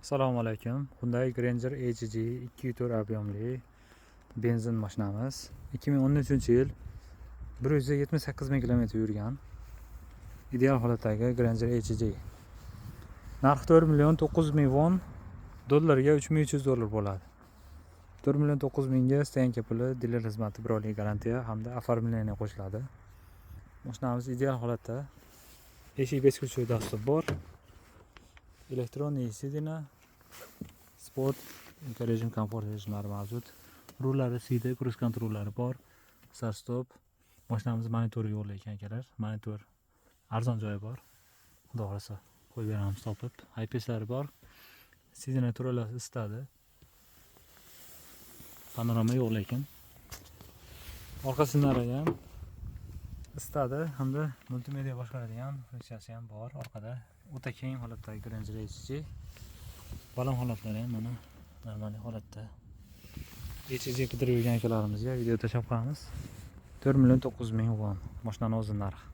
Assalomu alaykum. Hyundai Granger HG 2.4 объемli benzin mashinamiz. 2013-yil 178 ming kilometr yurgan. Ideal holatdagi Granger HG. Narxi 4.9 million won, dollarga 3300 dollar bo'ladi. 4.9 mingga stoyanka puli, diler xizmati, 1 oylik garantiya hamda оформление qo'shiladi. Mashinamiz ideal holatda. Eshik beskuvchi dastur bor. Elektronniy sidina, sport, rejim, komfort rejimlari mavjud. Rullari siyda, cruise kontrollari bor. Start stop. Mashinamiz monitori yo'q ekan akalar. Monitor arzon joyi bor. Xudo xolasa qo'yib beramiz topib. IPS'lari bor. Sidina turalasi isitadi. Panorama yo'q lekin. Orqa sinari ham isitadi hamda multimedia boshqaradigan funksiyasi ham bor. Orqada o'ta keng holatdagi Granger HG. Balon holatlari ham mana normal holatda. HG qidirib yurgan akalarimizga video tashlab qo'yamiz. 4.9 million won. Mashinaning o'zi narxi.